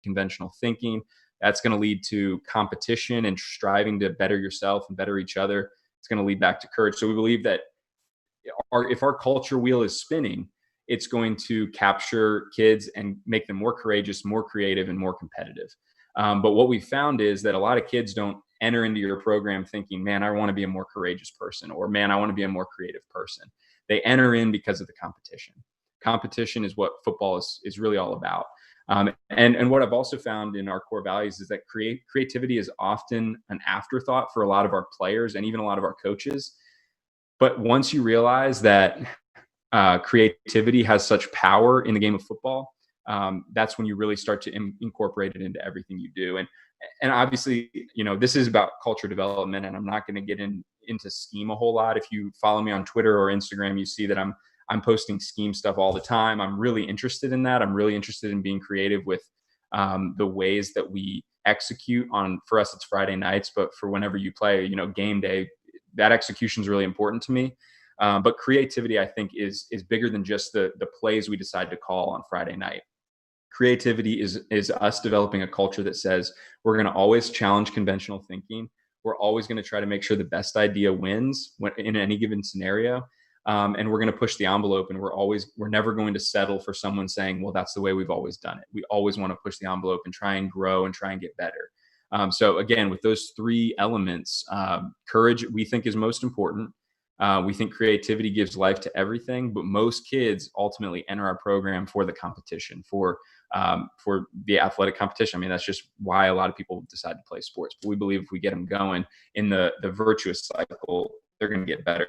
conventional thinking. That's going to lead to competition and striving to better yourself and better each other. It's going to lead back to courage. So we believe that if our culture wheel is spinning, it's going to capture kids and make them more courageous, more creative, and more competitive. But what we found is that a lot of kids don't enter into your program thinking, man, I want to be a more courageous person, or man, I want to be a more creative person. They enter in because of the competition. Competition is what football is really all about. And what I've also found in our core values is that creativity is often an afterthought for a lot of our players and even a lot of our coaches. But once you realize that creativity has such power in the game of football, that's when you really start to incorporate it into everything you do. And obviously, this is about culture development, and I'm not going to get into scheme a whole lot. If you follow me on Twitter or Instagram, you see that I'm posting scheme stuff all the time. I'm really interested in that. I'm really interested in being creative with the ways that we execute on. For us, it's Friday nights, but for whenever you play, game day, that execution is really important to me. But creativity, I think, is bigger than just the plays we decide to call on Friday night. Creativity is us developing a culture that says we're going to always challenge conventional thinking. We're always going to try to make sure the best idea wins in any given scenario. And we're going to push the envelope, and we're never going to settle for someone saying, well, that's the way we've always done it. We always want to push the envelope and try and grow and try and get better. So again, with those three elements, courage, we think, is most important. We think creativity gives life to everything, but most kids ultimately enter our program for the competition, for the athletic competition. I mean, that's just why a lot of people decide to play sports. But we believe if we get them going in the virtuous cycle, they're going to get better.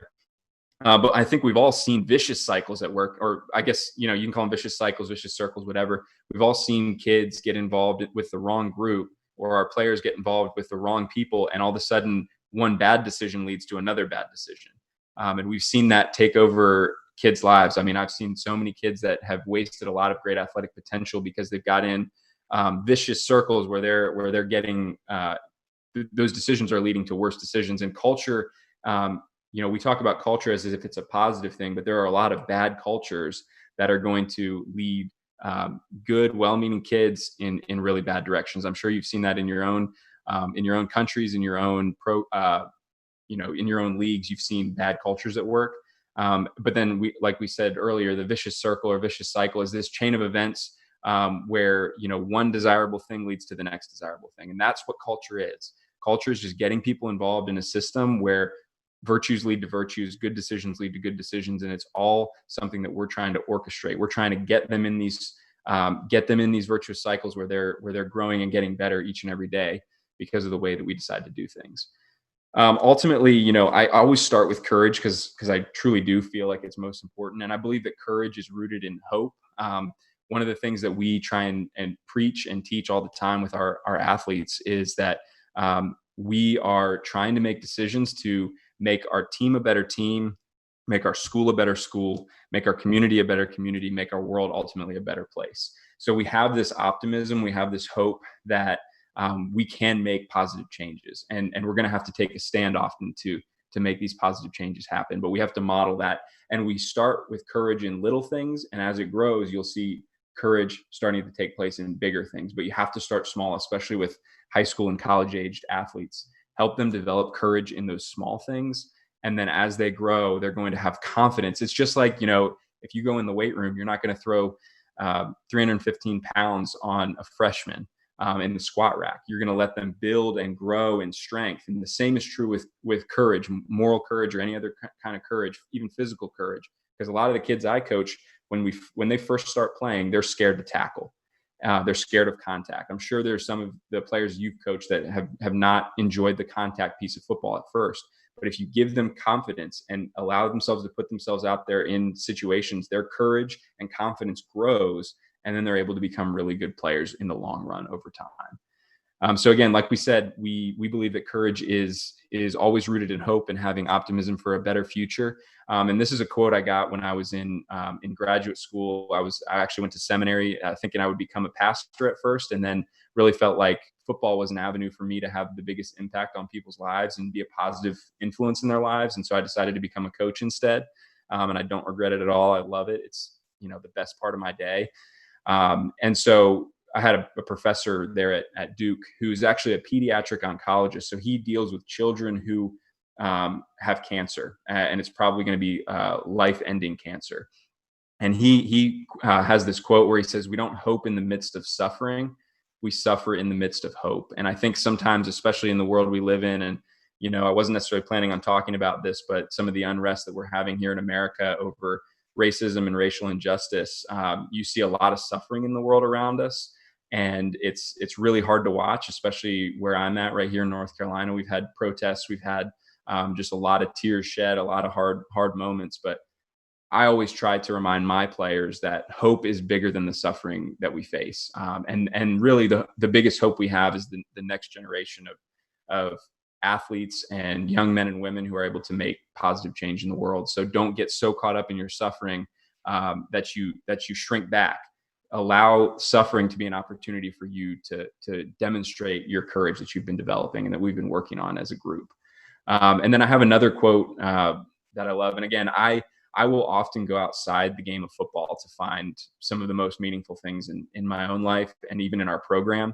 But I think we've all seen vicious cycles at work, or I guess, you can call them vicious cycles, vicious circles, whatever. We've all seen kids get involved with the wrong group, or our players get involved with the wrong people, and all of a sudden one bad decision leads to another bad decision. And we've seen that take over kids' lives. I mean, I've seen so many kids that have wasted a lot of great athletic potential because they've got in vicious circles where they're getting those decisions are leading to worse decisions. And culture, we talk about culture as if it's a positive thing, but there are a lot of bad cultures that are going to lead good, well-meaning kids in really bad directions. I'm sure you've seen that in your own countries, in your own in your own leagues. You've seen bad cultures at work. But then like we said earlier, the vicious circle or vicious cycle is this chain of events where, one desirable thing leads to the next desirable thing. And that's what culture is. Culture is just getting people involved in a system where virtues lead to virtues, good decisions lead to good decisions. And it's all something that we're trying to orchestrate. We're trying to get them in these virtuous cycles where they're growing and getting better each and every day because of the way that we decide to do things. Ultimately, I always start with courage because I truly do feel like it's most important. And I believe that courage is rooted in hope. One of the things that we try and preach and teach all the time with our athletes is that we are trying to make decisions to make our team a better team, make our school a better school, make our community a better community, make our world ultimately a better place. So we have this optimism, we have this hope that we can make positive changes, and we're going to have to take a stand often to make these positive changes happen. But we have to model that, and we start with courage in little things, and as it grows, you'll see courage starting to take place in bigger things. But you have to start small, especially with high school and college aged athletes. Help them develop courage in those small things, and then as they grow, they're going to have confidence. It's just like, if you go in the weight room, you're not going to throw 315 pounds on a freshman in the squat rack. You're going to let them build and grow in strength. And the same is true with courage, moral courage, or any other kind of courage, even physical courage. Because a lot of the kids I coach, when they first start playing, they're scared to tackle. They're scared of contact. I'm sure there's some of the players you've coached that have not enjoyed the contact piece of football at first. But if you give them confidence and allow themselves to put themselves out there in situations, their courage and confidence grows, and then they're able to become really good players in the long run over time. So again, like we said, we believe that courage is always rooted in hope and having optimism for a better future. And this is a quote I got when I was in graduate school. I actually went to seminary thinking I would become a pastor at first, and then really felt like football was an avenue for me to have the biggest impact on people's lives and be a positive influence in their lives. And so I decided to become a coach instead. And I don't regret it at all. I love it. It's, the best part of my day. And so I had a professor there at Duke who's actually a pediatric oncologist. So he deals with children who have cancer, and it's probably going to be life-ending cancer. And he has this quote where he says, "We don't hope in the midst of suffering, we suffer in the midst of hope." And I think sometimes, especially in the world we live in, and I wasn't necessarily planning on talking about this, but some of the unrest that we're having here in America over racism and racial injustice, you see a lot of suffering in the world around us, and it's really hard to watch, especially where I'm at right here in North Carolina. We've had protests, we've had just a lot of tears shed, a lot of hard moments, but I always try to remind my players that hope is bigger than the suffering that we face, and really the biggest hope we have is the next generation of athletes and young men and women who are able to make positive change in the world. So don't get so caught up in your suffering that you shrink back. Allow suffering to be an opportunity for you to demonstrate your courage that you've been developing and that we've been working on as a group. And then I have another quote that I love, and again, I will often go outside the game of football to find some of the most meaningful things in my own life and even in our program.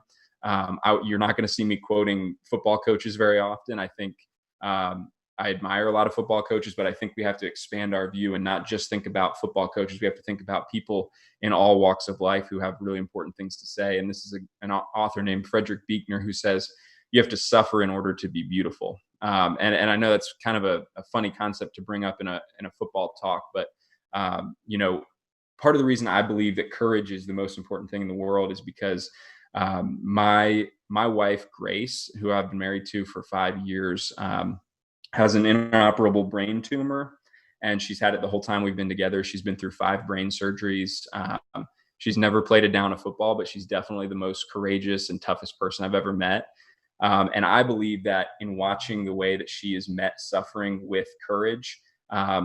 You're not going to see me quoting football coaches very often. I think I admire a lot of football coaches, but I think we have to expand our view and not just think about football coaches. We have to think about people in all walks of life who have really important things to say. And this is an author named Frederick Buechner who says, "You have to suffer in order to be beautiful." And I know that's kind of a funny concept to bring up in a football talk, but part of the reason I believe that courage is the most important thing in the world is because my wife Grace, who I've been married to for 5 years, has an inoperable brain tumor, and she's had it the whole time we've been together. She's been through 5 brain surgeries. She's never played a down of football, but she's definitely the most courageous and toughest person I've ever met. And I believe that in watching the way that she has met suffering with courage,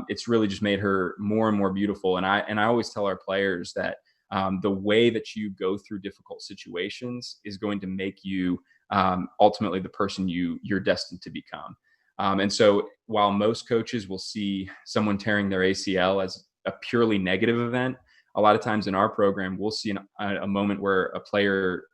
it's really just made her more and more beautiful. And I always tell our players that the way that you go through difficult situations is going to make you ultimately the person you're destined to become. And so while most coaches will see someone tearing their ACL as a purely negative event, a lot of times in our program, we'll see a moment where a player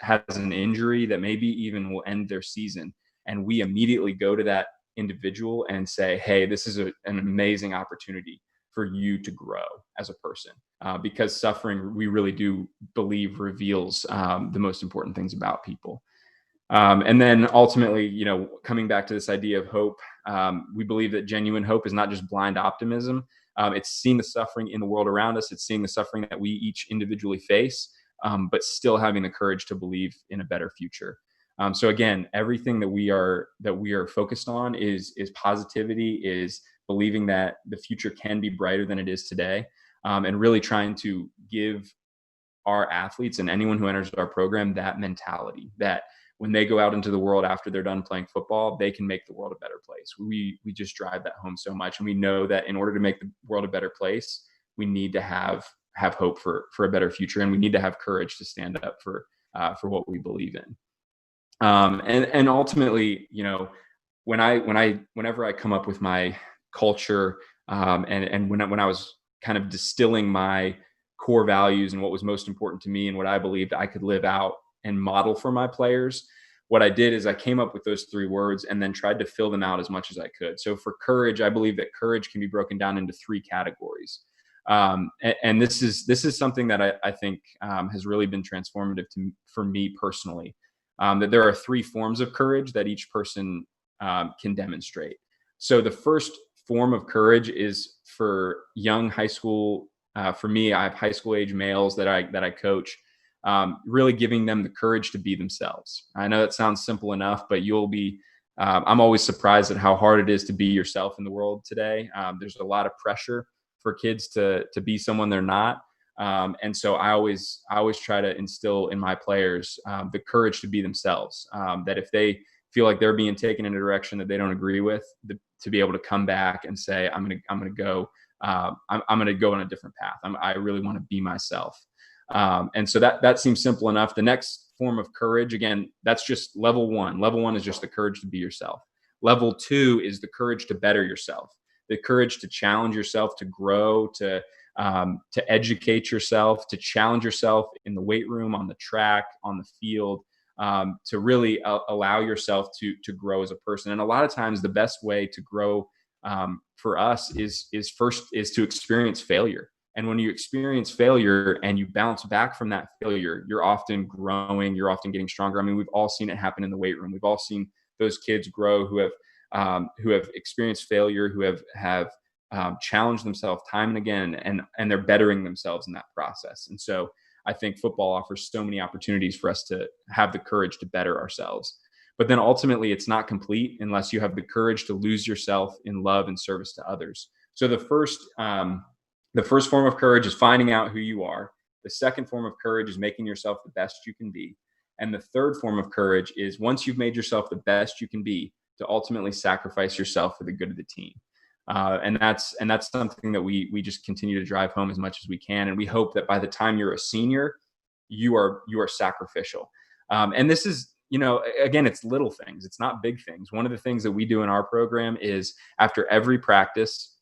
has an injury that maybe even will end their season, and we immediately go to that individual and say, "Hey, this is an amazing opportunity for you to grow as a person," because suffering, we really do believe, reveals the most important things about people. And then ultimately, coming back to this idea of hope, we believe that genuine hope is not just blind optimism. It's seeing the suffering in the world around us. It's seeing the suffering that we each individually face, but still having the courage to believe in a better future. So again, everything that we are focused on is positivity, is believing that the future can be brighter than it is today, and really trying to give our athletes and anyone who enters our program that mentality that when they go out into the world after they're done playing football, they can make the world a better place. We just drive that home so much, and we know that in order to make the world a better place, we need to have hope for a better future, and we need to have courage to stand up for what we believe in. And ultimately, whenever I come up with my culture, and when I was kind of distilling my core values and what was most important to me and what I believed I could live out and model for my players, what I did is I came up with those 3 words and then tried to fill them out as much as I could. So for courage, I believe that courage can be broken down into 3 categories. And this is something that I think has really been transformative for me personally. That there are 3 forms of courage that each person can demonstrate. So the first form of courage is for young high school. For me, I have high school age males that I coach. Really giving them the courage to be themselves. I know that sounds simple enough, but you'll be. I'm always surprised at how hard it is to be yourself in the world today. There's a lot of pressure for kids to be someone they're not, and so I always try to instill in my players the courage to be themselves. That if they feel like they're being taken in a direction that they don't agree with, to be able to come back and say, I'm gonna go on a different path. I really want to be myself. And so that seems simple enough. The next form of courage, again, that's just level 1. Level 1 is just the courage to be yourself. Level 2 is the courage to better yourself, the courage to challenge yourself, to grow, to to educate yourself, to challenge yourself in the weight room, on the track, on the field, to really allow yourself to grow as a person. And a lot of times, the best way to grow for us is to experience failure. And when you experience failure and you bounce back from that failure, you're often growing, you're often getting stronger. I mean, we've all seen it happen in the weight room. We've all seen those kids grow who have experienced failure, who have challenged themselves time and again, and they're bettering themselves in that process. And so I think football offers so many opportunities for us to have the courage to better ourselves. But then ultimately, it's not complete unless you have the courage to lose yourself in love and service to others. So the first form of courage is finding out who you are. The second form of courage is making yourself the best you can be. And the third form of courage is, once you've made yourself the best you can be, to ultimately sacrifice yourself for the good of the team. And that's something that we just continue to drive home as much as we can. And we hope that by the time you're a senior, you are sacrificial. And this is, again, it's little things. It's not big things. One of the things that we do in our program is, after every practice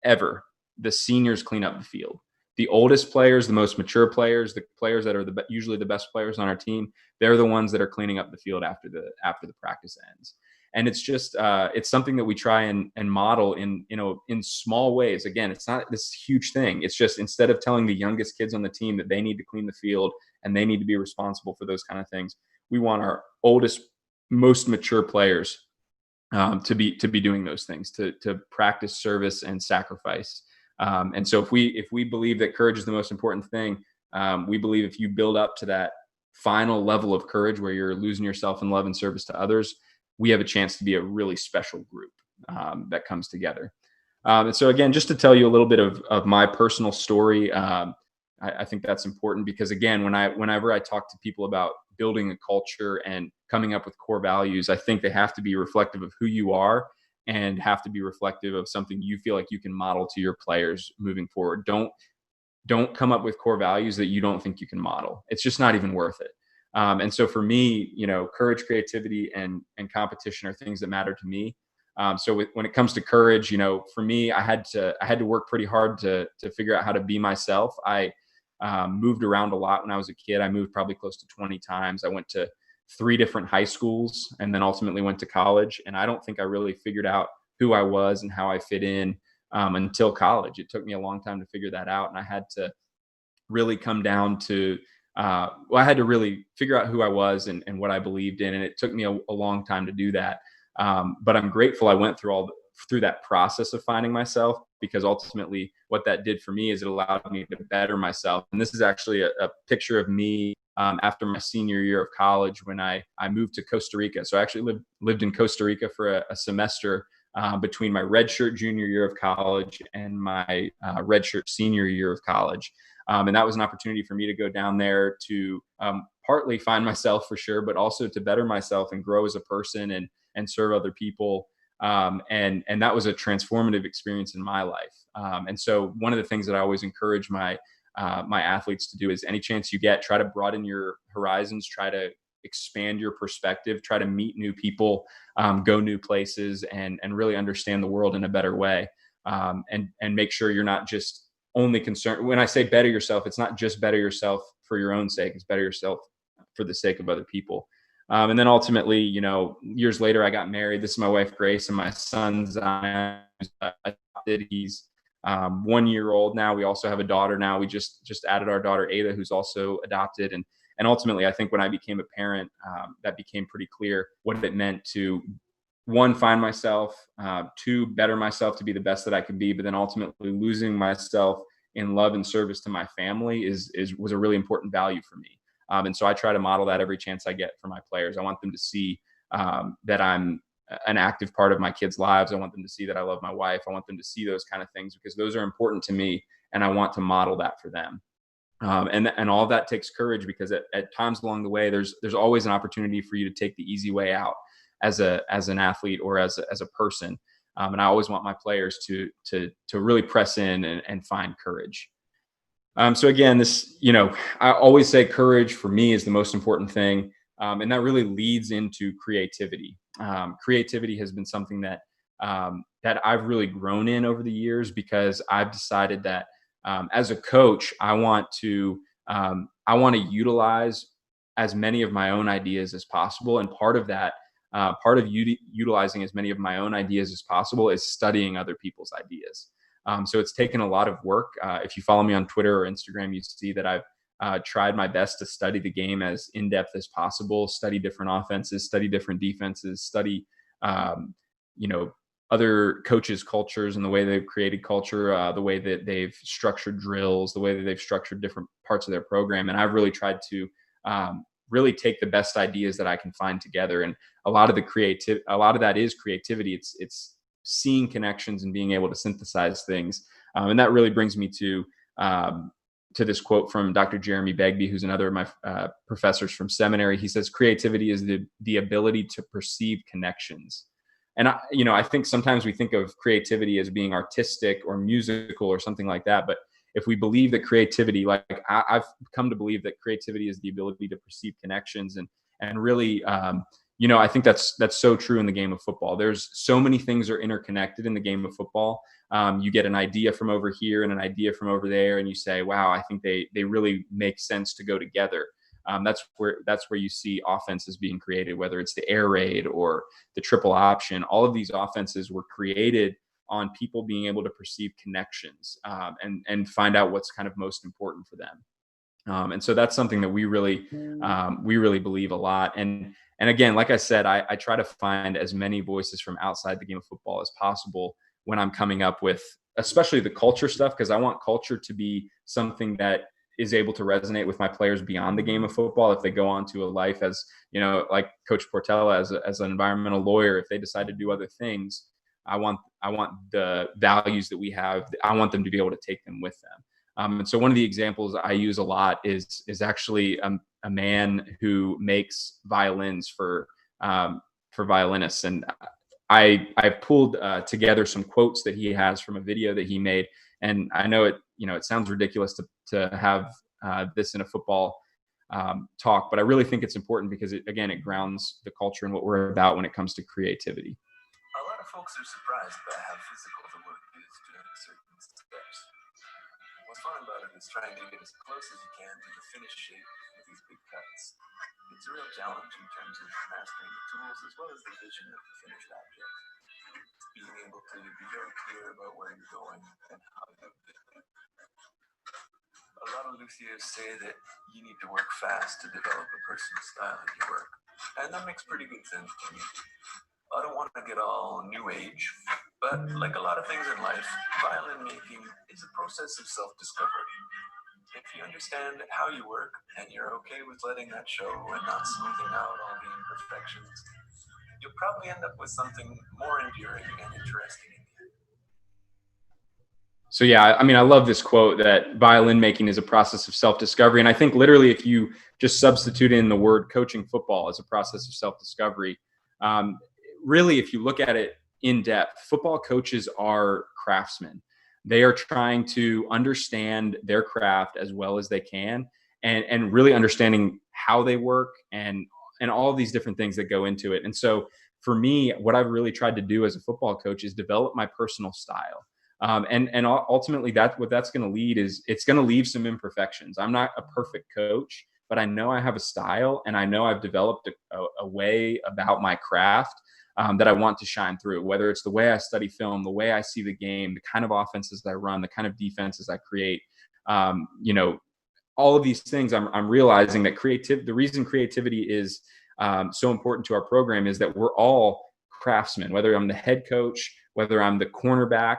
ever, the seniors clean up the field. The oldest players, the most mature players, the players that are usually the best players on our team, they're the ones that are cleaning up the field after the practice ends. And it's just it's something that we try and model in small ways. Again, it's not this huge thing. It's just, instead of telling the youngest kids on the team that they need to clean the field and they need to be responsible for those kind of things, we want our oldest, most mature players to be doing those things, to practice service and sacrifice. And so if we believe that courage is the most important thing, we believe if you build up to that final level of courage where you're losing yourself in love and service to others, we have a chance to be a really special group that comes together. And so again, just to tell you a little bit of my personal story, I think that's important, because again, whenever I talk to people about building a culture and coming up with core values, I think they have to be reflective of who you are and have to be reflective of something you feel like you can model to your players moving forward. Don't come up with core values that you don't think you can model. It's just not even worth it. And so for me, courage, creativity, and competition are things that matter to me. So when it comes to courage, for me, I had to work pretty hard to figure out how to be myself. I moved around a lot when I was a kid. I moved probably close to 20 times. I went to 3 different high schools and then ultimately went to college. And I don't think I really figured out who I was and how I fit in until college. It took me a long time to figure that out. And I had to really come down to, I had to really figure out who I was and what I believed in. And it took me a long time to do that. But I'm grateful I went through that process of finding myself, because ultimately what that did for me is it allowed me to better myself. And this is actually a picture of me after my senior year of college, when I moved to Costa Rica. So I actually lived in Costa Rica for a semester between my redshirt junior year of college and my redshirt senior year of college. And that was an opportunity for me to go down there to partly find myself, for sure, but also to better myself and grow as a person and serve other people. And that was a transformative experience in my life. And so one of the things that I always encourage my athletes to do is, any chance you get, try to broaden your horizons, try to expand your perspective, try to meet new people, go new places, and really understand the world in a better way. And make sure you're not just only concerned. When I say better yourself, it's not just better yourself for your own sake. It's better yourself for the sake of other people. And then ultimately, years later, I got married. This is my wife, Grace, and my son, Zion, who's adopted. He's 1 year old now. We also have a daughter now. We just added our daughter, Ada, who's also adopted. And ultimately, I think when I became a parent, that became pretty clear what it meant to, 1, find myself, 2, better myself to be the best that I could be, but then ultimately losing myself in love and service to my family was a really important value for me. And so I try to model that every chance I get for my players. I want them to see that I'm an active part of my kids' lives. I want them to see that I love my wife. I want them to see those kind of things, because those are important to me, and I want to model that for them. And all of that takes courage, because at times along the way, there's always an opportunity for you to take the easy way out as an athlete or as a person. And I always want my players to really press in and find courage. So again, I always say courage for me is the most important thing. And that really leads into creativity. Creativity has been something that I've really grown in over the years, because I've decided that As a coach, I want to utilize as many of my own ideas as possible, and part of that, part of utilizing as many of my own ideas as possible is studying other people's ideas. So it's taken a lot of work. If you follow me on Twitter or Instagram, you see that I've tried my best to study the game as in depth as possible, study different offenses, study different defenses, study, um, you know, other coaches' cultures and the way they've created culture, the way that they've structured drills, the way that they've structured different parts of their program. And I've really tried to really take the best ideas that I can find together. And a lot of that is creativity. It's seeing connections and being able to synthesize things. And that really brings me to this quote from Dr. Jeremy Begbie, who's another of my professors from seminary. He says, creativity is the ability to perceive connections. And I think sometimes we think of creativity as being artistic or musical or something like that. But if we believe that creativity, like I've come to believe that creativity is the ability to perceive connections and really, I think that's so true in the game of football. There's so many things are interconnected in the game of football. You get an idea from over here and an idea from over there, and you say, "Wow, I think they really make sense to go together." That's where you see offenses being created, whether it's the air raid or the triple option. All of these offenses were created on people being able to perceive connections and find out what's kind of most important for them. And so that's something that we really believe a lot. And again, like I said, I try to find as many voices from outside the game of football as possible when I'm coming up with, especially the culture stuff, because I want culture to be something that is able to resonate with my players beyond the game of football. If they go on to a life as, like Coach Portela as an environmental lawyer, if they decide to do other things, I want the values that we have, I want them to be able to take them with them. And so one of the examples I use a lot is actually a man who makes violins for violinists. And I pulled together some quotes that he has from a video that he made. And I know it sounds ridiculous to have this in a football talk, but I really think it's important because it grounds the culture and what we're about when it comes to creativity. A lot of folks are surprised by how physical the work is during certain steps. What's fun about it is trying to get as close as you can to the finished shape with these big cuts. It's a real challenge in terms of mastering the tools as well as the vision of the finished object. Being able to be very clear about where you're going and how to do it. A lot of luthiers say that you need to work fast to develop a personal style in your work. And that makes pretty good sense to me. I don't want to get all new age, but like a lot of things in life, violin making is a process of self-discovery. If you understand how you work and you're okay with letting that show and not smoothing out all the imperfections, you'll probably end up with something more enduring and interesting in the end. So yeah, I mean, I love this quote that violin making is a process of self-discovery. And I think literally if you just substitute in the word coaching football as a process of self-discovery, really, if you look at it in depth, football coaches are craftsmen. They are trying to understand their craft as well as they can, and really understanding how they work and all of these different things that go into it. And so for me, what I've really tried to do as a football coach is develop my personal style. And ultimately, what that's going to lead is it's going to leave some imperfections. I'm not a perfect coach, but I know I have a style, and I know I've developed a way about my craft that I want to shine through, whether it's the way I study film, the way I see the game, the kind of offenses I run, the kind of defenses I create, all of these things. I'm realizing that the reason creativity is so important to our program is that we're all craftsmen, whether I'm the head coach, whether I'm the cornerback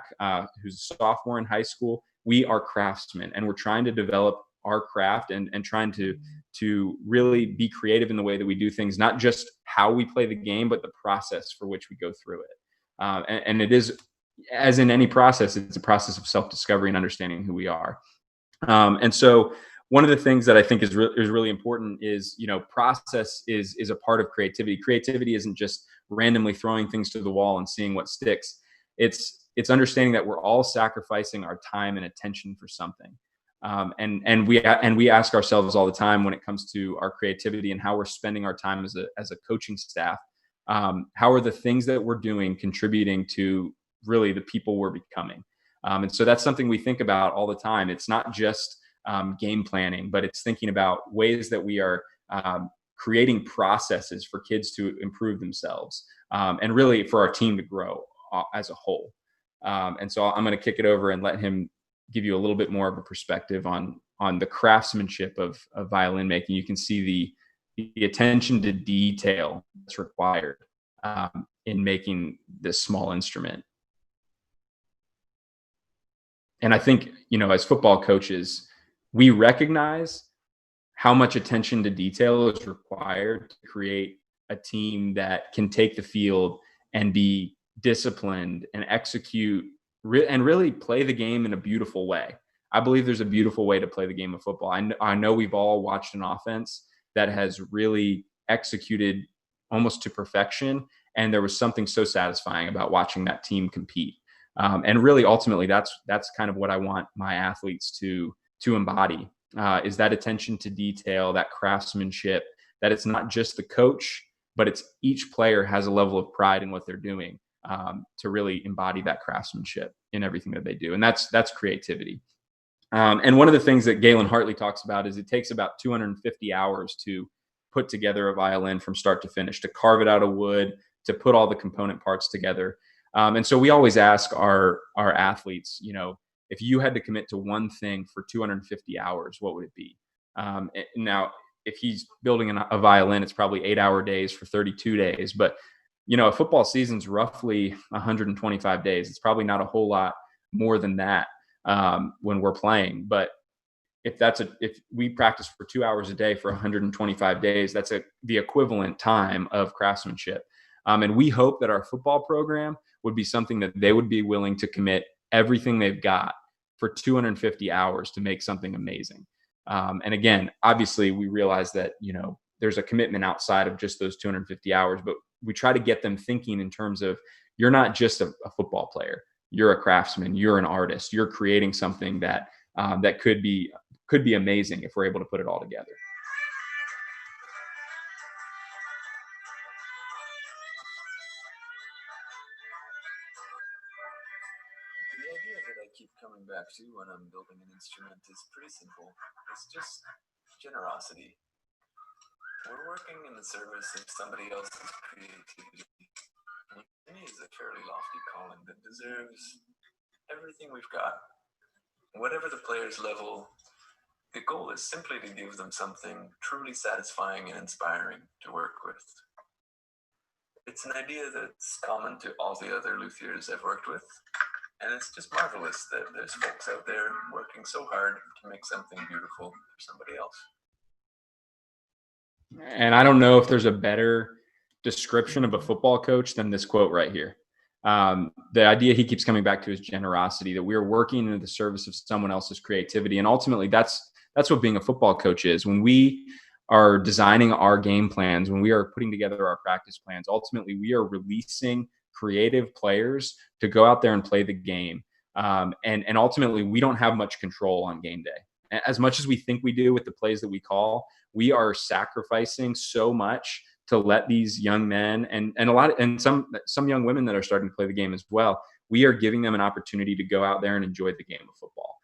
who's a sophomore in high school, we are craftsmen, and we're trying to develop our craft and trying to really be creative in the way that we do things, not just how we play the game, but the process for which we go through it. And it is, as in any process, it's a process of self-discovery and understanding who we are. And so one of the things that I think is really important is, process is a part of creativity. Creativity isn't just randomly throwing things to the wall and seeing what sticks. It's understanding that we're all sacrificing our time and attention for something. And we ask ourselves all the time when it comes to our creativity and how we're spending our time as a coaching staff. How are the things that we're doing contributing to really the people we're becoming? And so that's something we think about all the time. It's not just game planning, but it's thinking about ways that we are creating processes for kids to improve themselves, and really for our team to grow as a whole. And so I'm going to kick it over and let him give you a little bit more of a perspective on the craftsmanship of violin making. You can see the attention to detail that's required in making this small instrument. And I think, as football coaches, we recognize how much attention to detail is required to create a team that can take the field and be disciplined and execute and really play the game in a beautiful way. I believe there's a beautiful way to play the game of football. I know we've all watched an offense that has really executed almost to perfection, and there was something so satisfying about watching that team compete. And really, ultimately, that's kind of what I want my athletes to embody, is that attention to detail, that craftsmanship, that it's not just the coach, but it's each player has a level of pride in what they're doing, to really embody that craftsmanship in everything that they do. And that's creativity. And one of the things that Galen Hartley talks about is it takes about 250 hours to put together a violin from start to finish, to carve it out of wood, to put all the component parts together. And so we always ask our athletes, if you had to commit to one thing for 250 hours, what would it be? Now, if he's building a violin, it's probably 8-hour days for 32 days. But, a football season's roughly 125 days. It's probably not a whole lot more than that when we're playing. But if we practice for 2 hours a day for 125 days, that's the equivalent time of craftsmanship. And we hope that our football program would be something that they would be willing to commit everything they've got for 250 hours to make something amazing. And again, obviously we realize that, there's a commitment outside of just those 250 hours, but we try to get them thinking in terms of, you're not just a football player, you're a craftsman, you're an artist, you're creating something that could be amazing if we're able to put it all together. The idea that I keep coming back to when I'm building an instrument is pretty simple. It's just generosity. We're working in the service of somebody else's creativity. And to me, is a fairly lofty calling that deserves everything we've got. Whatever the player's level, the goal is simply to give them something truly satisfying and inspiring to work with. It's an idea that's common to all the other luthiers I've worked with, and it's just marvelous that there's folks out there working so hard to make something beautiful for somebody else. And I don't know if there's a better description of a football coach than this quote right here. The idea he keeps coming back to is generosity, that we're working in the service of someone else's creativity. And ultimately, that's what being a football coach is. When we are designing our game plans, when we are putting together our practice plans, ultimately we are releasing creative players to go out there and play the game. And ultimately, we don't have much control on game day. As much as we think we do with the plays that we call, we are sacrificing so much to let these young men and some young women that are starting to play the game as well. We are giving them an opportunity to go out there and enjoy the game of football.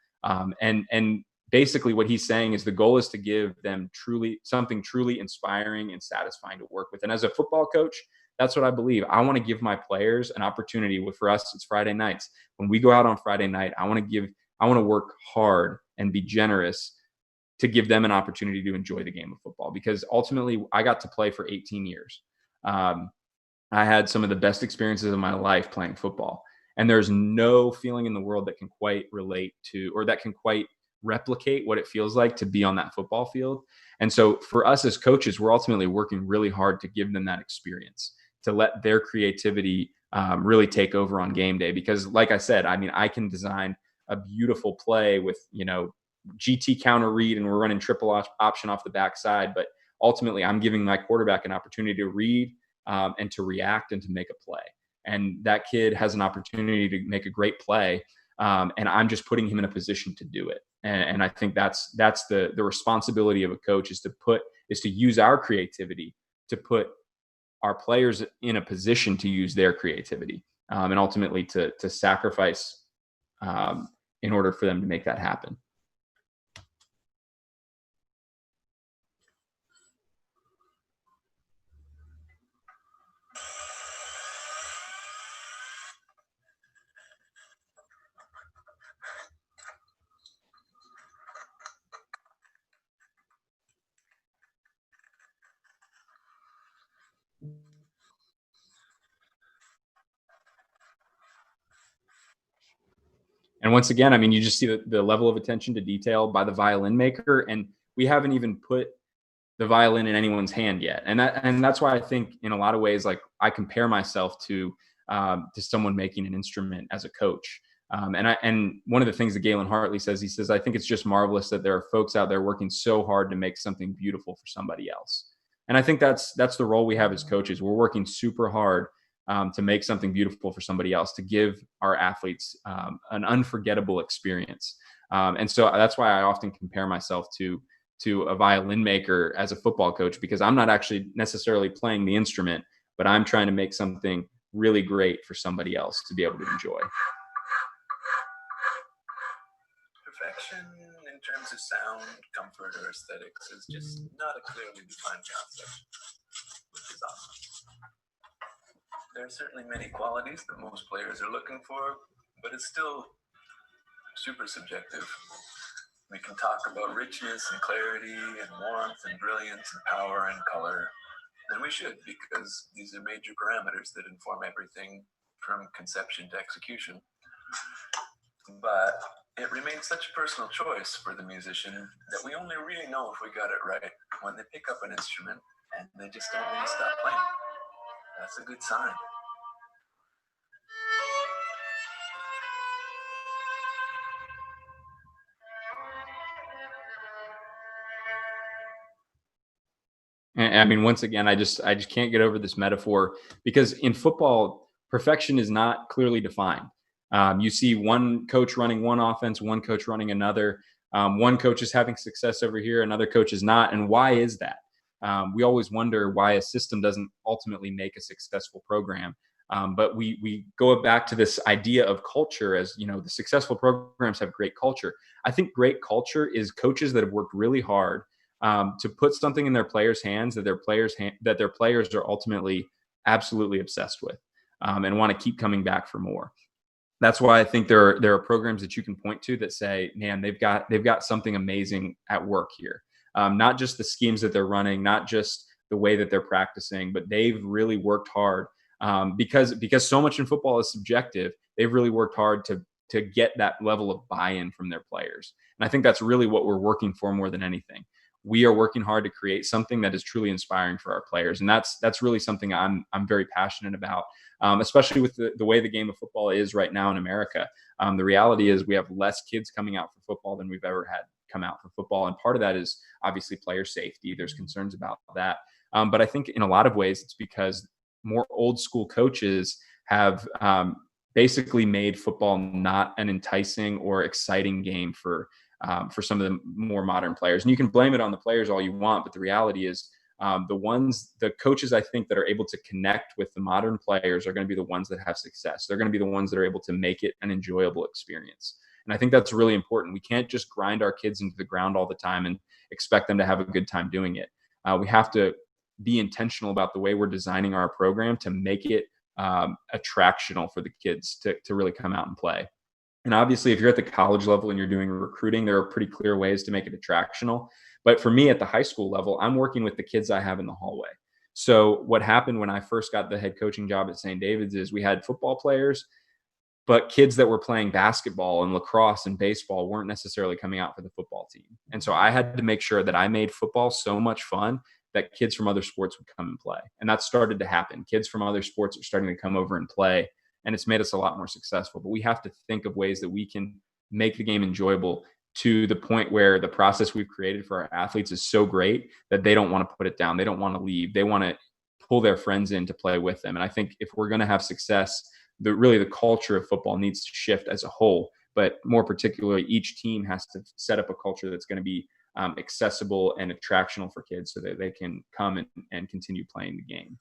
And basically what he's saying is the goal is to give them something truly inspiring and satisfying to work with. And as a football coach, that's what I believe. I want to give my players an opportunity. For us, it's Friday nights. When we go out on Friday night, I want to work hard and be generous to give them an opportunity to enjoy the game of football, because ultimately I got to play for 18 years. I had some of the best experiences of my life playing football, and there's no feeling in the world that can quite relate to, or that can quite replicate what it feels like to be on that football field. And so for us as coaches, we're ultimately working really hard to give them that experience, to let their creativity really take over on game day. Because like I said, I can design a beautiful play with, GT counter read, and we're running triple option off the backside. But ultimately, I'm giving my quarterback an opportunity to read and to react and to make a play. And that kid has an opportunity to make a great play. And I'm just putting him in a position to do it. And I think that's the responsibility of a coach, is to use our creativity to put our players in a position to use their creativity, and ultimately to sacrifice in order for them to make that happen. And once again, I mean, you just see the level of attention to detail by the violin maker, and we haven't even put the violin in anyone's hand yet. And that's why I think in a lot of ways, like I compare myself to someone making an instrument as a coach. And one of the things that Galen Hartley says, he says, I think it's just marvelous that there are folks out there working so hard to make something beautiful for somebody else. And I think that's the role we have as coaches. We're working super hard to make something beautiful for somebody else, to give our athletes an unforgettable experience. And so that's why I often compare myself to a violin maker as a football coach, because I'm not actually necessarily playing the instrument, but I'm trying to make something really great for somebody else to be able to enjoy. Perfection in terms of sound, comfort, or aesthetics is just not a clearly defined concept, which is awesome. There are certainly many qualities that most players are looking for, but it's still super subjective. We can talk about richness and clarity and warmth and brilliance and power and color, and we should, because these are major parameters that inform everything from conception to execution. But it remains such a personal choice for the musician that we only really know if we got it right when they pick up an instrument and they just don't want to stop playing. That's a good sign. And I mean, once again, I just can't get over this metaphor, because in football, perfection is not clearly defined. You see one coach running one offense, one coach running another. One coach is having success over here, another coach is not. And why is that? We always wonder why a system doesn't ultimately make a successful program. But we go back to this idea of culture. As you know, the successful programs have great culture. I think great culture is coaches that have worked really hard to put something in their players' hands that their players are ultimately absolutely obsessed with, and want to keep coming back for more. That's why I think there are programs that you can point to that say, man, they've got something amazing at work here. Not just the schemes that they're running, not just the way that they're practicing, but they've really worked hard, because so much in football is subjective. They've really worked hard to get that level of buy-in from their players, and I think that's really what we're working for more than anything. We are working hard to create something that is truly inspiring for our players, and that's really something I'm very passionate about, especially with the way the game of football is right now in America. The reality is we have less kids coming out for football than we've ever had come out for football, and part of that is obviously player safety. There's concerns about that, but I think in a lot of ways it's because more old school coaches have basically made football not an enticing or exciting game for some of the more modern players. And you can blame it on the players all you want, but the reality is the coaches I think that are able to connect with the modern players are going to be the ones that have success. They're going to be the ones that are able to make it an enjoyable experience. And I think that's really important. We can't just grind our kids into the ground all the time and expect them to have a good time doing it. We have to be intentional about the way we're designing our program to make it attractional for the kids to really come out and play. And obviously, if you're at the college level and you're doing recruiting, there are pretty clear ways to make it attractional. But for me at the high school level, I'm working with the kids I have in the hallway. So what happened when I first got the head coaching job at St. David's is we had football players, but kids that were playing basketball and lacrosse and baseball weren't necessarily coming out for the football team. And so I had to make sure that I made football so much fun that kids from other sports would come and play. And that started to happen. Kids from other sports are starting to come over and play, and it's made us a lot more successful. But we have to think of ways that we can make the game enjoyable to the point where the process we've created for our athletes is so great that they don't want to put it down. They don't want to leave. They want to pull their friends in to play with them. And I think if we're going to have success, the culture of football needs to shift as a whole. But more particularly, each team has to set up a culture that's going to be accessible and attractional for kids so that they can come and continue playing the game.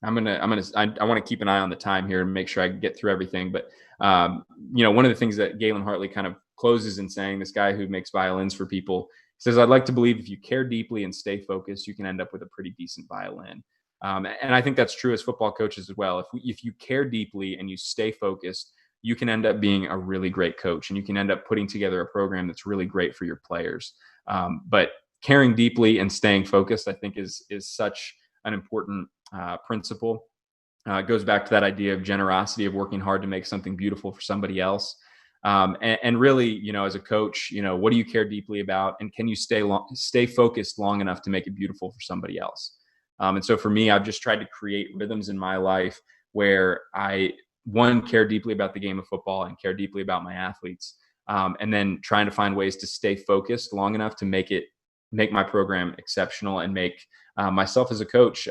I want to keep an eye on the time here and make sure I get through everything. But one of the things that Galen Hartley kind of closes in saying, this guy who makes violins for people, says, "I'd like to believe if you care deeply and stay focused, you can end up with a pretty decent violin." And I think that's true as football coaches as well. If you care deeply and you stay focused, you can end up being a really great coach, and you can end up putting together a program that's really great for your players. But caring deeply and staying focused, I think, is such an important principle. It goes back to that idea of generosity, of working hard to make something beautiful for somebody else. And really, as a coach, what do you care deeply about, and can you stay focused long enough to make it beautiful for somebody else? And so for me, I've just tried to create rhythms in my life where I, one, care deeply about the game of football and care deeply about my athletes, and then trying to find ways to stay focused long enough to make my program exceptional, and make myself as a coach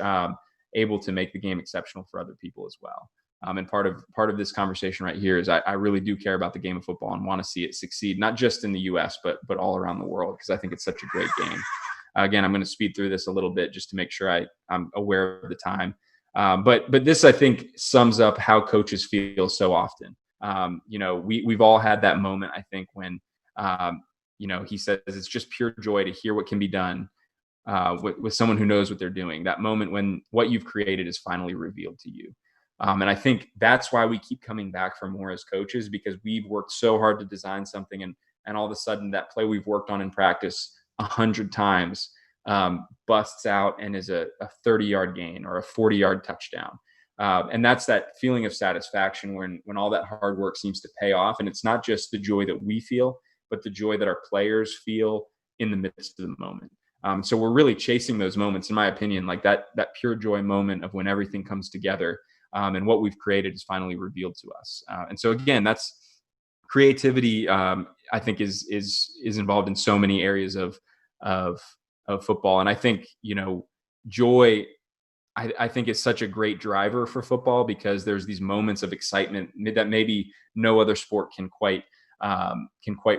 able to make the game exceptional for other people as well. And part of this conversation right here is I really do care about the game of football and want to see it succeed, not just in the U.S. but all around the world, because I think it's such a great game. Again, I'm going to speed through this a little bit just to make sure I'm aware of the time. But this, I think, sums up how coaches feel so often. We've all had that moment, I think, when he says it's just pure joy to hear what can be done with someone who knows what they're doing. That moment when what you've created is finally revealed to you. And I think that's why we keep coming back for more as coaches, because we've worked so hard to design something, and all of a sudden that play we've worked on in practice 100 times busts out and is a 30-yard gain or a 40-yard touchdown. And that's that feeling of satisfaction when all that hard work seems to pay off. And it's not just the joy that we feel, but the joy that our players feel in the midst of the moment. So we're really chasing those moments, in my opinion, like that pure joy moment of when everything comes together, and what we've created is finally revealed to us. And so again, that's creativity. I think is involved in so many areas of football, and I think joy. I think is such a great driver for football, because there's these moments of excitement that maybe no other sport can quite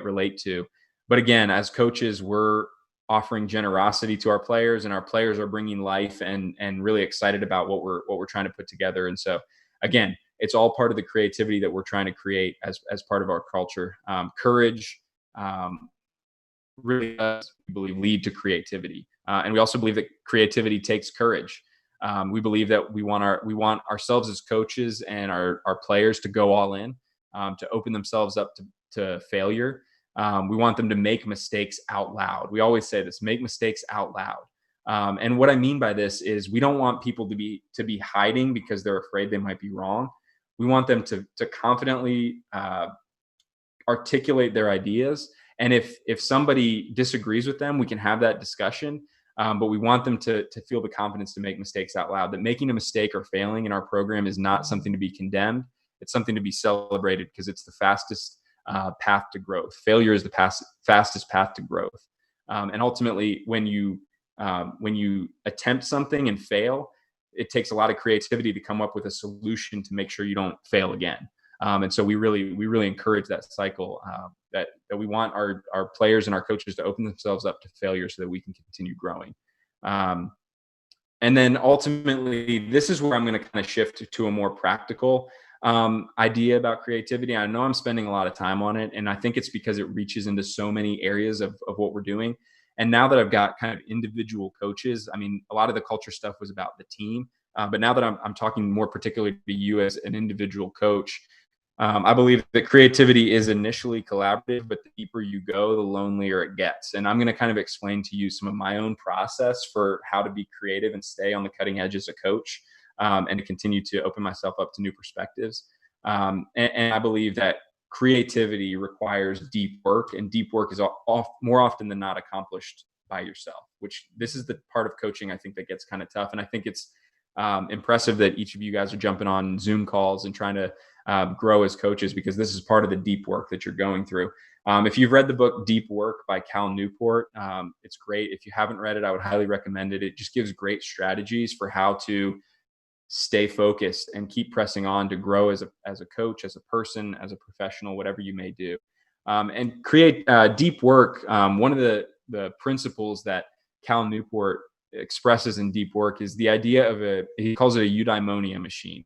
relate to. But again, as coaches, we're offering generosity to our players, and our players are bringing life and really excited about what we're trying to put together. And so again, it's all part of the creativity that we're trying to create as part of our culture. Courage really does, we believe, lead to creativity, and we also believe that creativity takes courage. We believe that we want ourselves as coaches and our players to go all in, to open themselves up to failure. We want them to make mistakes out loud. We always say this: make mistakes out loud. And what I mean by this is, we don't want people to be hiding because they're afraid they might be wrong. We want them to confidently articulate their ideas. And if somebody disagrees with them, we can have that discussion. But we want them to feel the confidence to make mistakes out loud. That making a mistake or failing in our program is not something to be condemned. It's something to be celebrated, because it's the fastest path to growth. Failure is the fastest path to growth. And ultimately, when you attempt something and fail, it takes a lot of creativity to come up with a solution to make sure you don't fail again. And so we really encourage that cycle, that we want our players and our coaches to open themselves up to failure so that we can continue growing. And then ultimately, this is where I'm going to kind of shift to a more practical idea about creativity. I know I'm spending a lot of time on it, and I think it's because it reaches into so many areas of what we're doing. And now that I've got kind of individual coaches, I mean, a lot of the culture stuff was about the team, but now that I'm talking more particularly to you as an individual coach, I believe that creativity is initially collaborative, but the deeper you go, the lonelier it gets. And I'm going to kind of explain to you some of my own process for how to be creative and stay on the cutting edge as a coach, and to continue to open myself up to new perspectives. And I believe that creativity requires deep work, and deep work is more often than not accomplished by yourself, which this is the part of coaching I think that gets kind of tough. And I think it's impressive that each of you guys are jumping on Zoom calls and trying to grow as coaches, because this is part of the deep work that you're going through. If you've read the book Deep Work by Cal Newport, it's great. If you haven't read it, I would highly recommend it. It just gives great strategies for how to stay focused and keep pressing on to grow as a coach, as a person, as a professional, whatever you may do. And create deep work. One of the principles that Cal Newport expresses in deep work is the idea of he calls it a eudaimonia machine.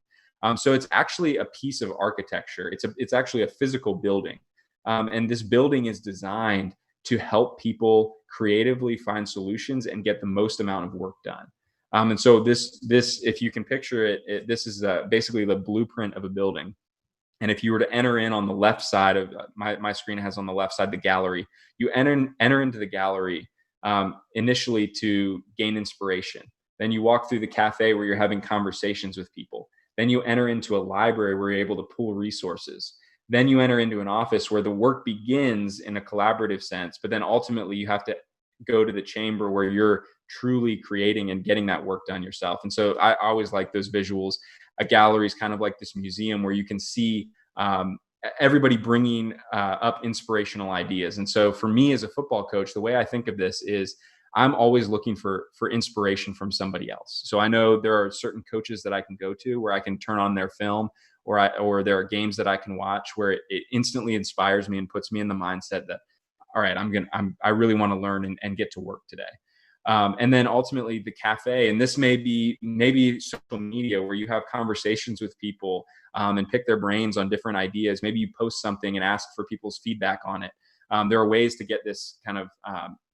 So it's actually a piece of architecture. It's actually a physical building. And this building is designed to help people creatively find solutions and get the most amount of work done. And so this, if you can picture it, this is basically the blueprint of a building. And if you were to enter in on the left side of my screen has on the left side the gallery, you enter into the gallery initially to gain inspiration. Then you walk through the cafe where you're having conversations with people. Then you enter into a library where you're able to pull resources. Then you enter into an office where the work begins in a collaborative sense, but then ultimately you have to go to the chamber where you're truly creating and getting that work done yourself. And so I always like those visuals. A gallery is kind of like this museum where you can see everybody bringing up inspirational ideas. And so for me as a football coach, the way I think of this is I'm always looking for inspiration from somebody else. So I know there are certain coaches that I can go to where I can turn on their film, or there are games that I can watch where it instantly inspires me and puts me in the mindset that, all right, I really want to learn and get to work today. And then ultimately the cafe, and this may be maybe social media where you have conversations with people and pick their brains on different ideas. Maybe you post something and ask for people's feedback on it. There are ways to get this kind of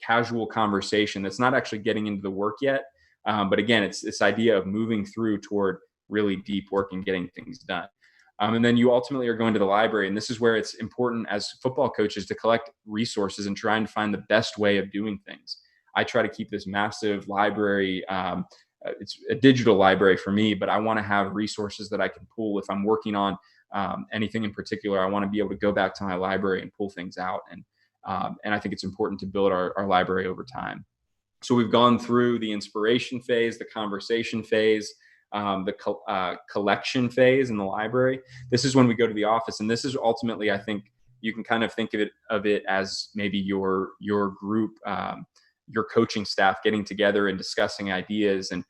casual conversation that's not actually getting into the work yet. But again, it's this idea of moving through toward really deep work and getting things done. And then you ultimately are going to the library. And this is where it's important as football coaches to collect resources and trying to find the best way of doing things. I try to keep this massive library. It's a digital library for me, but I want to have resources that I can pull if I'm working on anything in particular. I want to be able to go back to my library and pull things out. And I think it's important to build our library over time. So we've gone through the inspiration phase, the conversation phase, the collection phase in the library. This is when we go to the office. And this is ultimately, I think you can kind of think of it as maybe your group, your coaching staff getting together and discussing ideas and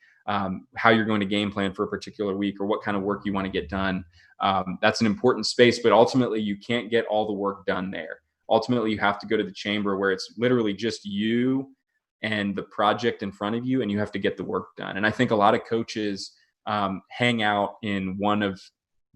how you're going to game plan for a particular week or what kind of work you want to get done. That's an important space, but ultimately you can't get all the work done there. Ultimately, you have to go to the chamber where it's literally just you and the project in front of you, and you have to get the work done. And I think a lot of coaches hang out in one of